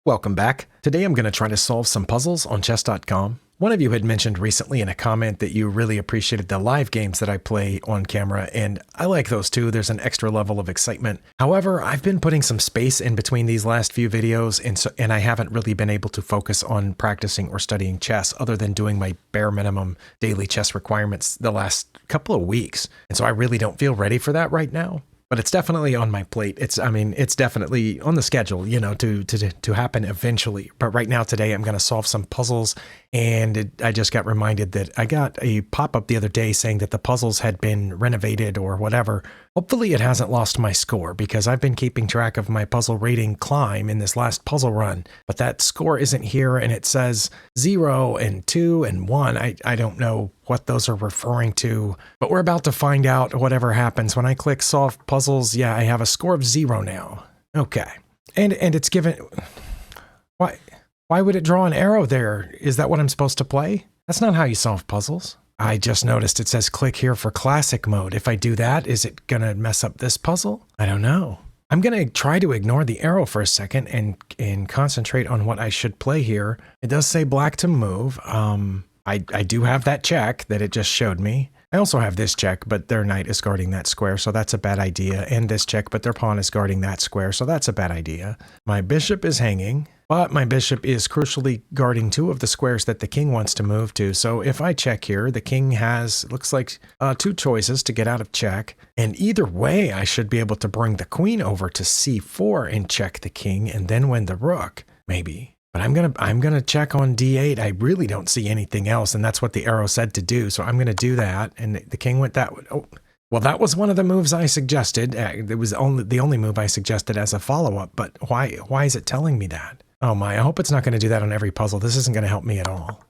Welcome back. Today I'm going to try to solve some puzzles on chess.com. One of you had mentioned recently in a comment that you really appreciated the live games that I play on camera, and I like those too. There's an extra level of excitement. However, I've been putting some space in between these last few videos, and I haven't really been able to focus on practicing or studying chess other than doing my bare minimum daily chess requirements the last couple of weeks. And so I really don't feel ready for that right now. But it's definitely on my plate. It's definitely on the schedule, to happen eventually. But right now, today, I'm going to solve some puzzles. And I just got reminded that I got a pop-up the other day saying that the puzzles had been renovated or whatever. Hopefully it hasn't lost my score because I've been keeping track of my puzzle rating climb in this last puzzle run. But that score isn't here and it says 0 and 2 and 1. I don't know what those are referring to, but we're about to find out whatever happens. When I click solve puzzles, yeah, I have a score of 0 now. Okay. And it's given... Why would it draw an arrow there? Is that what I'm supposed to play? That's not how you solve puzzles. I just noticed it says click here for classic mode. If I do that, is it gonna mess up this puzzle? I don't know. I'm gonna try to ignore the arrow for a second and concentrate on what I should play here. It does say black to move. I do have that check that it just showed me. I also have this check, but their knight is guarding that square, so that's a bad idea. And this check, but their pawn is guarding that square, so that's a bad idea. My bishop is hanging, but my bishop is crucially guarding 2 of the squares that the king wants to move to. So if I check here, the king has, looks like 2 choices to get out of check. And either way, I should be able to bring the queen over to c4 and check the king and then win the rook, maybe. But I'm gonna check on d8. I really don't see anything else, and that's what the arrow said to do. So I'm gonna do that, and the king went that way. Oh, well, that was one of the moves I suggested. It was the only move I suggested as a follow-up. But why is it telling me that? Oh my! I hope it's not going to do that on every puzzle. This isn't going to help me at all.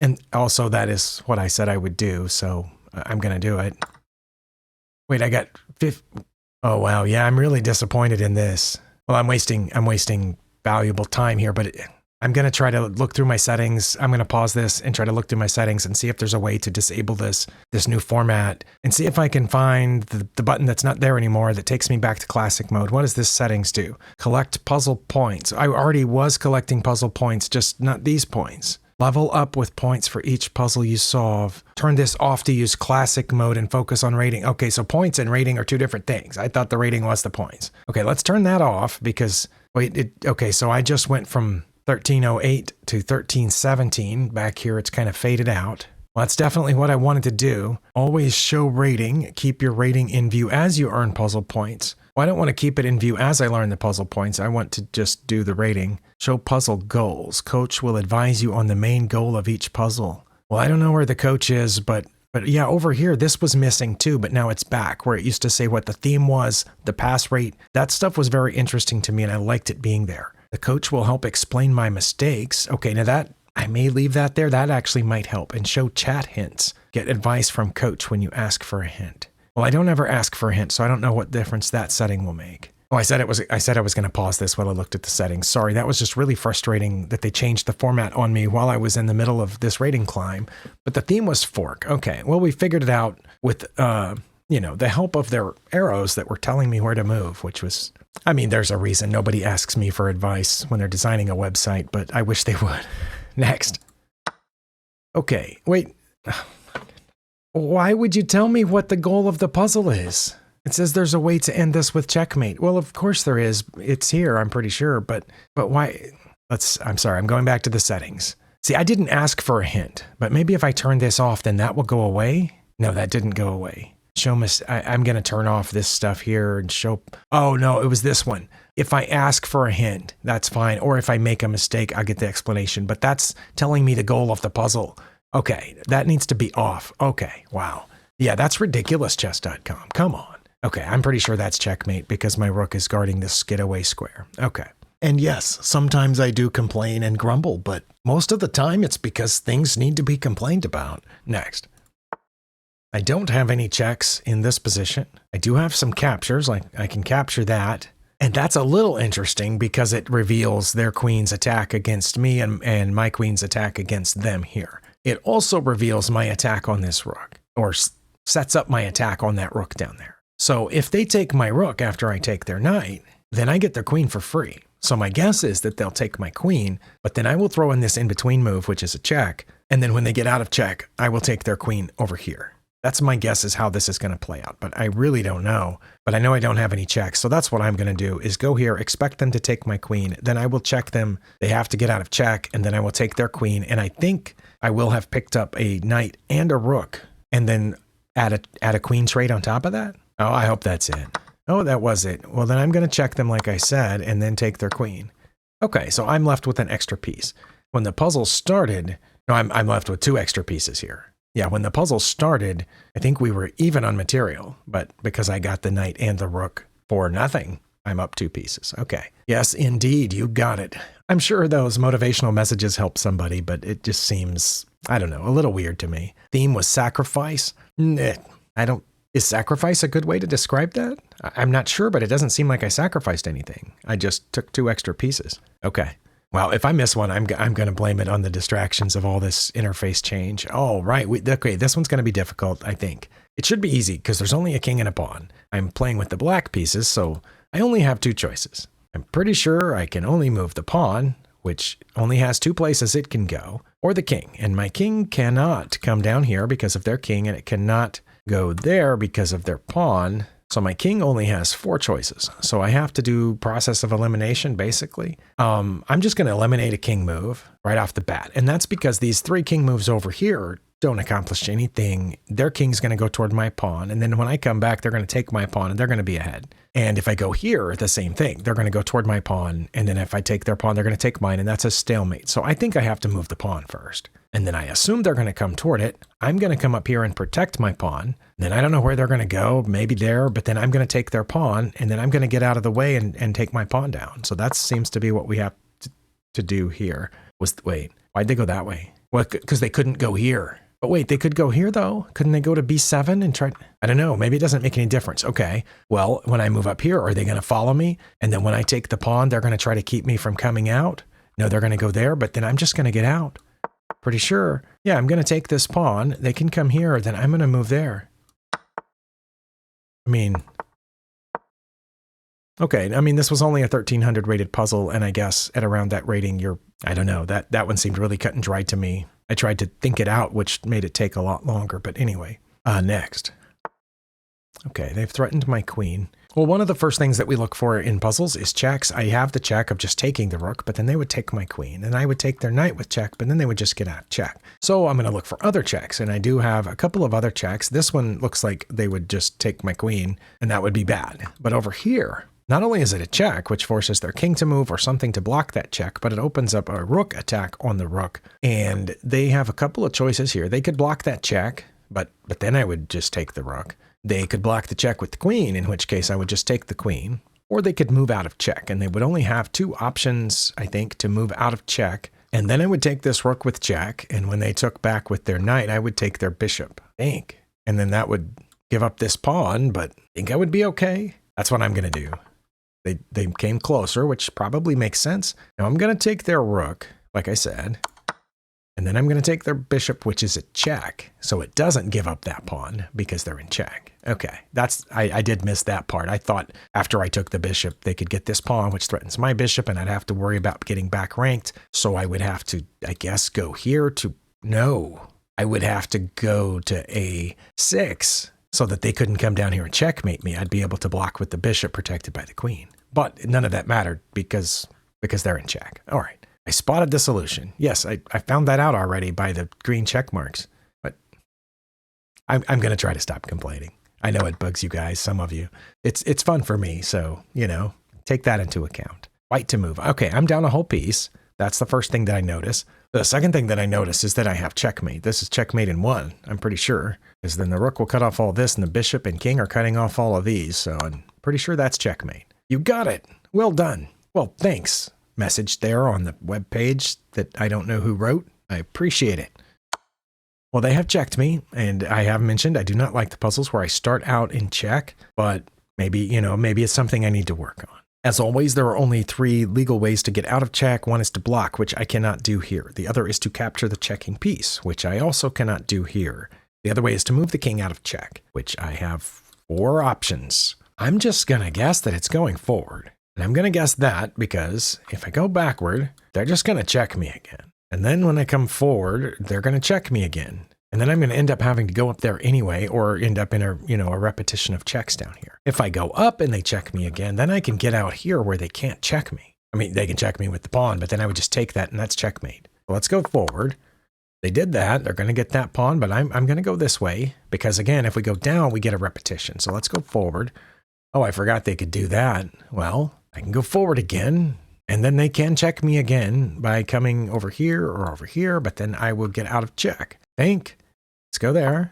And also, that is what I said I would do. So I'm going to do it. Wait, I got 5. Oh wow! Yeah, I'm really disappointed in this. Well, I'm wasting valuable time here, but I'm going to try to look through my settings. I'm going to pause this and try to look through my settings and see if there's a way to disable this new format and see if I can find the button that's not there anymore that takes me back to classic mode. What does this settings do? Collect puzzle points. I already was collecting puzzle points, just not these points. Level up with points for each puzzle you solve. Turn this off to use classic mode and focus on rating. Okay, so points and rating are 2 different things. I thought the rating was the points. Okay, let's turn that off because, okay, so I just went from 1308 to 1317. Back here, it's kind of faded out. Well, that's definitely what I wanted to do. Always show rating. Keep your rating in view as you earn puzzle points. Well, I don't want to keep it in view as I learn the puzzle points. I want to just do the rating. Show puzzle goals. Coach will advise you on the main goal of each puzzle. Well, I don't know where the coach is, but yeah, over here, this was missing too, but now it's back where it used to say what the theme was, the pass rate. That stuff was very interesting to me and I liked it being there. The coach will help explain my mistakes. Okay, now that I may leave that there. That actually might help. And show chat hints. Get advice from coach when you ask for a hint. Well, I don't ever ask for a hint, so I don't know what difference that setting will make. Oh, I said I was going to pause this while I looked at the settings. Sorry, that was just really frustrating that they changed the format on me while I was in the middle of this rating climb. But the theme was fork. Okay, well, we figured it out with, the help of their arrows that were telling me where to move, which was... I mean, there's a reason nobody asks me for advice when they're designing a website, but I wish they would. Next. Okay, wait. Why would you tell me what the goal of the puzzle is? It says there's a way to end this with checkmate. Well, of course there is. It's here, I'm pretty sure, but why? I'm sorry, I'm going back to the settings. See, I didn't ask for a hint, but maybe if I turn this off, then that will go away? No, that didn't go away. I'm going to turn off this stuff here and show... Oh, no, it was this one. If I ask for a hint, that's fine. Or if I make a mistake, I'll get the explanation. But that's telling me the goal of the puzzle. Okay, that needs to be off. Okay, wow. Yeah, that's ridiculous, chess.com. Come on. Okay, I'm pretty sure that's checkmate because my rook is guarding this skid away square. Okay. And yes, sometimes I do complain and grumble, but most of the time it's because things need to be complained about. Next. I don't have any checks in this position. I do have some captures, like I can capture that. And that's a little interesting because it reveals their queen's attack against me and my queen's attack against them here. It also reveals my attack on this rook, or sets up my attack on that rook down there. So if they take my rook after I take their knight, then I get their queen for free. So my guess is that they'll take my queen, but then I will throw in this in-between move, which is a check. And then when they get out of check, I will take their queen over here. That's my guess is how this is going to play out, but I really don't know. But I know I don't have any checks, so that's what I'm going to do is go here, expect them to take my queen, then I will check them. They have to get out of check, and then I will take their queen, and I think I will have picked up a knight and a rook, and then add a queen trade on top of that. Oh, I hope that's it. Oh, that was it. Well, then I'm going to check them like I said, and then take their queen. Okay, so I'm left with an extra piece. When the puzzle started, no, I'm left with 2 extra pieces here. Yeah, when the puzzle started, I think we were even on material, but because I got the knight and the rook for nothing, I'm up 2 pieces. Okay. Yes, indeed, you got it. I'm sure those motivational messages help somebody, but it just seems, I don't know, a little weird to me. Theme was sacrifice? Is sacrifice a good way to describe that? I'm not sure, but it doesn't seem like I sacrificed anything. I just took 2 extra pieces. Okay. Well, if I miss one, I'm going to blame it on the distractions of all this interface change. Oh, right. Okay, this one's going to be difficult, I think. It should be easy because there's only a king and a pawn. I'm playing with the black pieces, so I only have 2 choices. I'm pretty sure I can only move the pawn, which only has 2 places it can go, or the king. And my king cannot come down here because of their king, and it cannot go there because of their pawn. So my king only has 4 choices. So I have to do process of elimination, basically. I'm just going to eliminate a king move right off the bat. And that's because these 3 king moves over here don't accomplish anything. Their king's going to go toward my pawn. And then when I come back, they're going to take my pawn and they're going to be ahead. And if I go here, the same thing. They're going to go toward my pawn. And then if I take their pawn, they're going to take mine. And that's a stalemate. So I think I have to move the pawn first. And then I assume they're going to come toward it. I'm going to come up here and protect my pawn. Then I don't know where they're going to go, maybe there, but then I'm going to take their pawn, and then I'm going to get out of the way and take my pawn down. So that seems to be what we have to do here. Wait, why'd they go that way? Well, because they couldn't go here. But wait, they could go here, though? Couldn't they go to b7 and try? I don't know. Maybe it doesn't make any difference. Okay, well, when I move up here, are they going to follow me? And then when I take the pawn, they're going to try to keep me from coming out? No, they're going to go there, but then I'm just going to get out. Pretty sure. Yeah, I'm going to take this pawn. They can come here, then I'm going to move there. I mean, okay. I mean, this was only a 1300 rated puzzle, and I guess at around that rating, I don't know, that one seemed really cut and dry to me. I tried to think it out, which made it take a lot longer, but anyway, next. Okay, they've threatened my queen. Well, one of the first things that we look for in puzzles is checks. I have the check of just taking the rook, but then they would take my queen, and I would take their knight with check, but then they would just get out of check. So I'm going to look for other checks, and I do have a couple of other checks. This one looks like they would just take my queen, and that would be bad. But over here, not only is it a check, which forces their king to move or something to block that check, but it opens up a rook attack on the rook, and they have a couple of choices here. They could block that check, but then I would just take the rook. They could block the check with the queen, in which case I would just take the queen, or they could move out of check, and they would only have 2 options, I think, to move out of check. And then I would take this rook with check, and when they took back with their knight, I would take their bishop, I think. And then that would give up this pawn, but I think I would be okay. That's what I'm going to do. They came closer, which probably makes sense. Now I'm going to take their rook, like I said. And then I'm going to take their bishop, which is a check. So it doesn't give up that pawn because they're in check. Okay, I did miss that part. I thought after I took the bishop, they could get this pawn, which threatens my bishop, and I'd have to worry about getting back ranked. So I would have to, I guess, go here to, no, I would have to go to a6 so that they couldn't come down here and checkmate me. I'd be able to block with the bishop protected by the queen. But none of that mattered because they're in check. All right. I spotted the solution. Yes, I found that out already by the green check marks, but I'm going to try to stop complaining. I know it bugs you guys, some of you. It's fun for me, so, take that into account. White to move. Okay, I'm down a whole piece. That's the first thing that I notice. The second thing that I notice is that I have checkmate. This is checkmate in 1, I'm pretty sure, because then the rook will cut off all this, and the bishop and king are cutting off all of these, so I'm pretty sure that's checkmate. You got it. Well done. Well, thanks. Message there on the web page that I don't know who wrote. I appreciate it. Well, they have checked me, and I have mentioned I do not like the puzzles where I start out in check, but maybe it's something I need to work on. As always, there are only 3 legal ways to get out of check. One is to block, which I cannot do here. The other is to capture the checking piece, which I also cannot do here. The other way is to move the king out of check, which I have 4 options. I'm just going to guess that it's going forward. And I'm going to guess that because if I go backward, they're just going to check me again. And then when I come forward, they're going to check me again. And then I'm going to end up having to go up there anyway, or end up in a repetition of checks down here. If I go up and they check me again, then I can get out here where they can't check me. I mean, they can check me with the pawn, but then I would just take that and that's checkmate. Well, let's go forward. They did that. They're going to get that pawn, but I'm going to go this way because again, if we go down, we get a repetition. So let's go forward. Oh, I forgot they could do that. Well, I can go forward again. And then they can check me again by coming over here or over here, but then I will get out of check. Let's go there.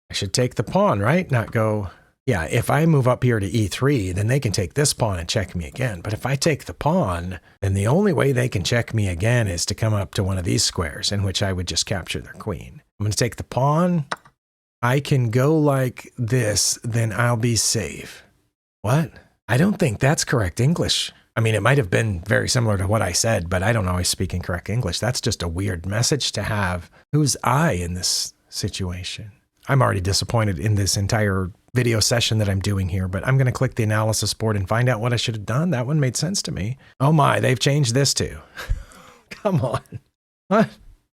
I should take the pawn, right? Not go, yeah, if I move up here to e3, then they can take this pawn and check me again. But if I take the pawn, then the only way they can check me again is to come up to one of these squares, in which I would just capture their queen. I'm going to take the pawn. I can go like this, then I'll be safe. What? I don't think that's correct English. I mean, it might have been very similar to what I said, but I don't always speak in correct English. That's just a weird message to have. Who's I in this situation? I'm already disappointed in this entire video session that I'm doing here, but I'm going to click the analysis board and find out what I should have done. That one made sense to me. Oh my, they've changed this too. Come on. What?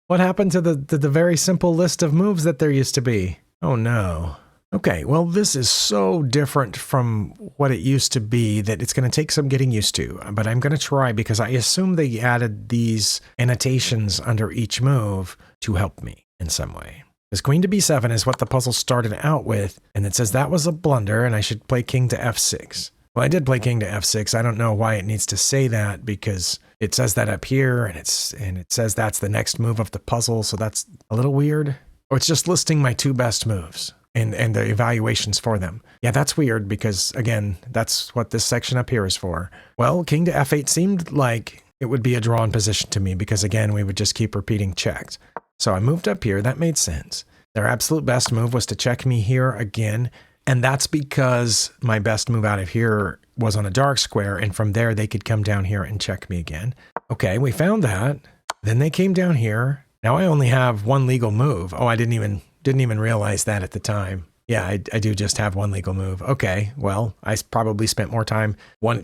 What happened to the very simple list of moves that there used to be? Oh no. Okay, well, this is so different from what it used to be that it's going to take some getting used to, but I'm going to try because I assume they added these annotations under each move to help me in some way. Because queen to b7 is what the puzzle started out with, and it says that was a blunder and I should play king to f6. Well, I did play king to f6. I don't know why it needs to say that because it says that up here and it says that's the next move of the puzzle, so that's a little weird. Or it's just listing my two best moves. And the evaluations for them. Yeah, that's weird because, again, that's what this section up here is for. Well, king to f8 seemed like it would be a drawn position to me because, again, we would just keep repeating checks. So I moved up here. That made sense. Their absolute best move was to check me here again, and that's because my best move out of here was on a dark square, and from there they could come down here and check me again. Okay, we found that. Then they came down here. Now I only have one legal move. Oh, I didn't even realize that at the time. Yeah, I do just have one legal move. Okay, well, I probably spent more time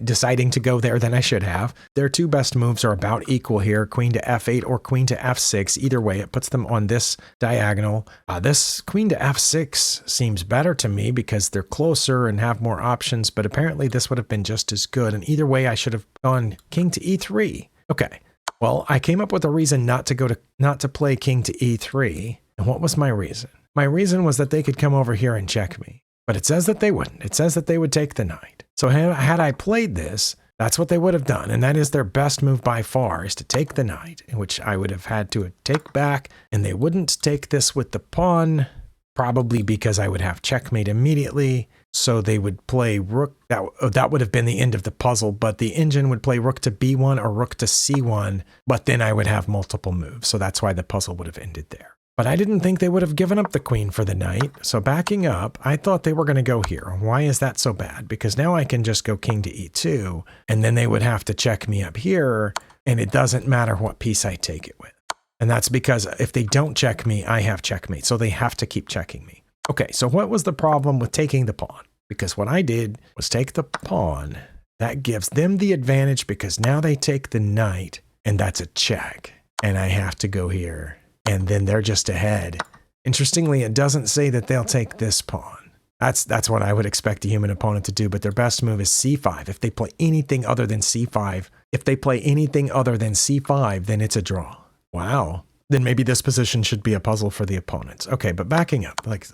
deciding to go there than I should have. Their two best moves are about equal here, queen to f8 or queen to f6. Either way, it puts them on this diagonal. This queen to f6 seems better to me because they're closer and have more options, but apparently this would have been just as good. And either way, I should have gone king to e3. Okay, well, I came up with a reason not to play king to e3. And what was my reason? My reason was that they could come over here and check me. But it says that they wouldn't. It says that they would take the knight. So had I played this, that's what they would have done. And that is their best move by far, is to take the knight, in which I would have had to take back. And they wouldn't take this with the pawn, probably because I would have checkmate immediately. So they would play rook. That would have been the end of the puzzle, but the engine would play rook to b1 or rook to c1, but then I would have multiple moves. So that's why the puzzle would have ended there. But I didn't think they would have given up the queen for the knight, so backing up, I thought they were going to go here. Why is that so bad? Because now I can just go king to e2, and then they would have to check me up here, and it doesn't matter what piece I take it with. And that's because if they don't check me, I have checkmate, so they have to keep checking me. Okay, so what was the problem with taking the pawn? Because what I did was take the pawn. That gives them the advantage because now they take the knight, and that's a check, and I have to go here. And then they're just ahead. Interestingly, it doesn't say that they'll take this pawn. That's what I would expect a human opponent to do, but their best move is c5. If they play anything other than c5, then it's a draw. Wow. Then maybe this position should be a puzzle for the opponents. Okay, but backing up, like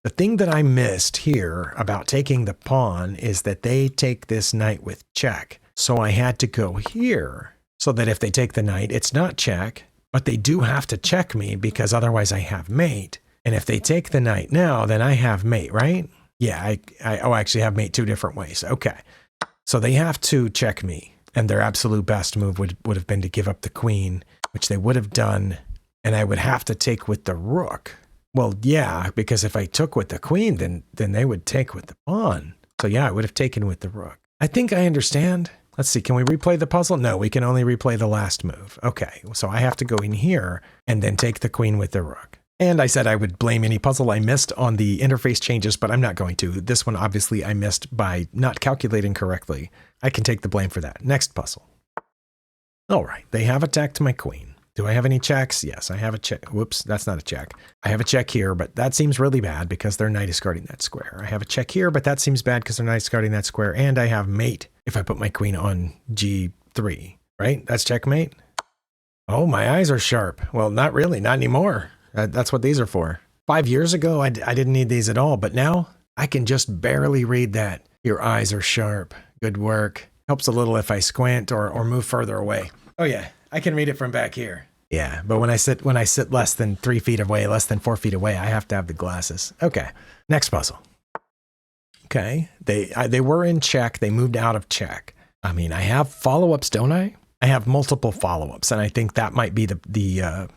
the thing that I missed here about taking the pawn is that they take this knight with check. So I had to go here so that if they take the knight, it's not check. But they do have to check me because otherwise I have mate. And if they take the knight now, then I have mate, right? Yeah, I actually have mate two different ways. Okay. So they have to check me. And their absolute best move would have been to give up the queen, which they would have done. And I would have to take with the rook. Well, yeah, because if I took with the queen, then they would take with the pawn. So yeah, I would have taken with the rook. I think I understand. Let's see, can we replay the puzzle? No, we can only replay the last move. Okay, so I have to go in here and then take the queen with the rook. And I said I would blame any puzzle I missed on the interface changes, but I'm not going to. This one, obviously, I missed by not calculating correctly. I can take the blame for that. Next puzzle. All right, they have attacked my queen. Do I have any checks? Yes, I have a check. Whoops, that's not a check. I have a check here, but that seems really bad because their knight is guarding that square. I have a check here, but that seems bad because their knight is guarding that square. And I have mate if I put my queen on G3, right? That's checkmate. Oh, my eyes are sharp. Well, not really, not anymore. That's what these are for. 5 years ago, I didn't need these at all, but now I can just barely read that. Your eyes are sharp. Good work. Helps a little if I squint or move further away. Oh yeah, I can read it from back here. Yeah, but when I sit less than 3 feet away, less than 4 feet away, I have to have the glasses. Okay, next puzzle. Okay, they were in check. They moved out of check. I mean, I have follow-ups, don't I? I have multiple follow-ups, and I think that might be the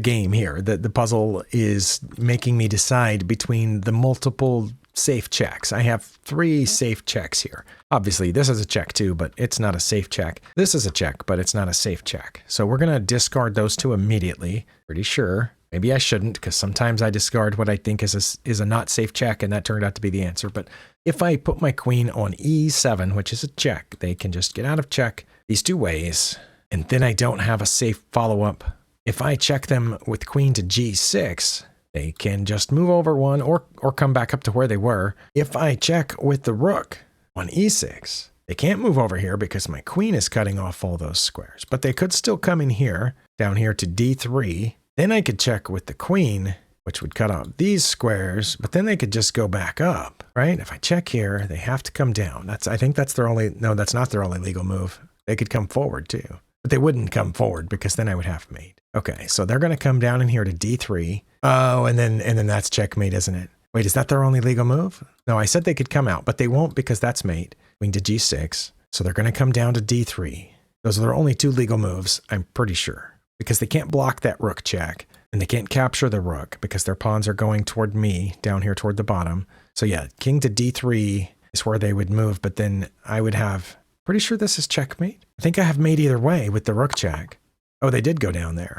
game here. The puzzle is making me decide between the multiple safe checks. I have 3 safe checks here. Obviously, this is a check too, but it's not a safe check. This is a check, but it's not a safe check. So we're going to discard those 2 immediately. Pretty sure. Maybe I shouldn't, because sometimes I discard what I think is a not safe check, and that turned out to be the answer. But if I put my queen on E7, which is a check, they can just get out of check these 2 ways, and then I don't have a safe follow-up. If I check them with queen to G6, they can just move over 1 or come back up to where they were. If I check with the rook on E6, they can't move over here because my queen is cutting off all those squares. But they could still come in here, down here to D3. Then I could check with the queen, which would cut off these squares, but then they could just go back up, right? If I check here, they have to come down. I think that's their only, no, that's not their only legal move. They could come forward too, but they wouldn't come forward because then I would have mate. Okay, so they're going to come down in here to D3. Oh, and then that's checkmate, isn't it? Wait, is that their only legal move? No, I said they could come out, but they won't because that's mate. Queen to G6. So they're going to come down to D3. Those are their only 2 legal moves, I'm pretty sure. Because they can't block that rook check, and they can't capture the rook because their pawns are going toward me, down here toward the bottom. So yeah, king to D3 is where they would move, but then I would have, pretty sure this is checkmate. I think I have mate either way with the rook check. Oh, they did go down there.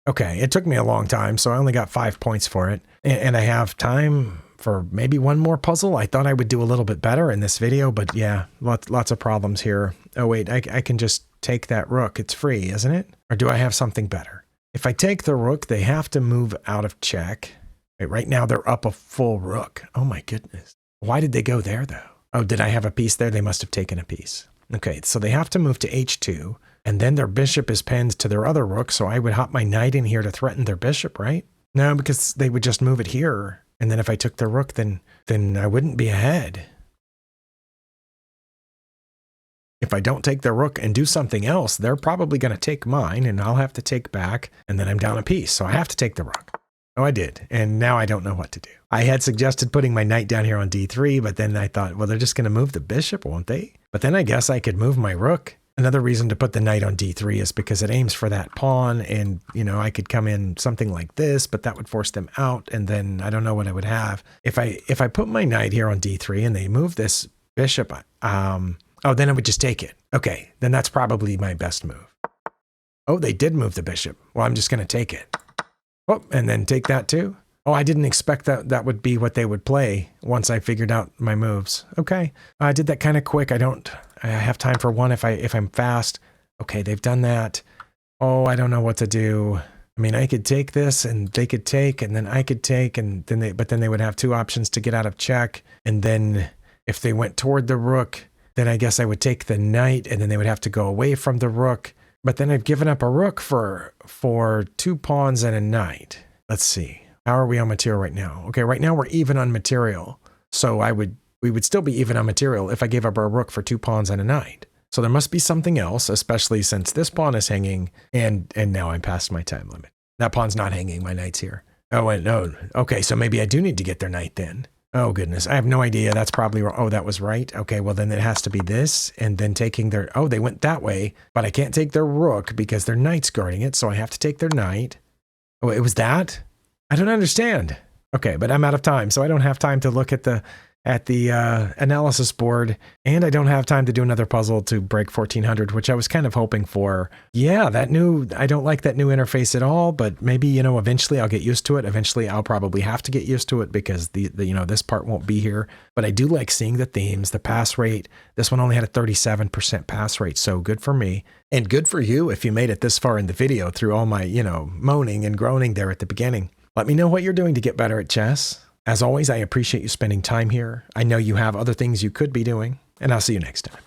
Okay, it took me a long time, so I only got 5 points for it. And I have time for maybe 1 more puzzle. I thought I would do a little bit better in this video, but yeah, lots of problems here. Oh wait, I can just take that rook. It's free, isn't it? Or do I have something better? If I take the rook, they have to move out of check. Wait, right now they're up a full rook. Oh my goodness. Why did they go there though? Oh, did I have a piece there? They must have taken a piece. Okay, so they have to move to H2. And then their bishop is pinned to their other rook, so I would hop my knight in here to threaten their bishop, right? No, because they would just move it here. And then if I took their rook, then I wouldn't be ahead. If I don't take their rook and do something else, they're probably going to take mine, and I'll have to take back, and then I'm down a piece. So I have to take the rook. Oh, I did. And now I don't know what to do. I had suggested putting my knight down here on D3, but then I thought, well, they're just going to move the bishop, won't they? But then I guess I could move my rook. Another reason to put the knight on D3 is because it aims for that pawn, and, you know, I could come in something like this, but that would force them out, and then I don't know what I would have. If I put my knight here on D3 and they move this bishop, oh, then I would just take it. Okay, then that's probably my best move. Oh, they did move the bishop. Well, I'm just going to take it. Oh, and then take that too? Oh, I didn't expect that would be what they would play once I figured out my moves. Okay, I did that kind of quick. I have time for 1 if I'm fast. Okay, they've done that. Oh, I don't know what to do. I mean, I could take this and they could take, and then I could take, and then but then they would have 2 options to get out of check. And then if they went toward the rook, then I guess I would take the knight, and then they would have to go away from the rook. But then I've given up a rook for 2 pawns and a knight. Let's see. How are we on material right now? Okay, right now we're even on material. So we would still be even on material if I gave up a rook for 2 pawns and a knight. So there must be something else, especially since this pawn is hanging, and now I'm past my time limit. That pawn's not hanging, my knight's here. Oh, wait, no. Okay, so maybe I do need to get their knight then. Oh, goodness. I have no idea. That's probably wrong. Oh, that was right. Okay, well, then it has to be this, and then taking their... Oh, they went that way, but I can't take their rook because their knight's guarding it, so I have to take their knight. Oh, it was that? I don't understand. Okay, but I'm out of time, so I don't have time to look at the at the analysis board, and I don't have time to do another puzzle to break 1400, which I was kind of hoping for. Yeah, I don't like that new interface at all, but maybe, eventually I'll get used to it. Eventually I'll probably have to get used to it because this part won't be here. But I do like seeing the themes, the pass rate. This one only had a 37% pass rate, so good for me. And good for you if you made it this far in the video through all my, moaning and groaning there at the beginning. Let me know what you're doing to get better at chess. As always, I appreciate you spending time here. I know you have other things you could be doing, and I'll see you next time.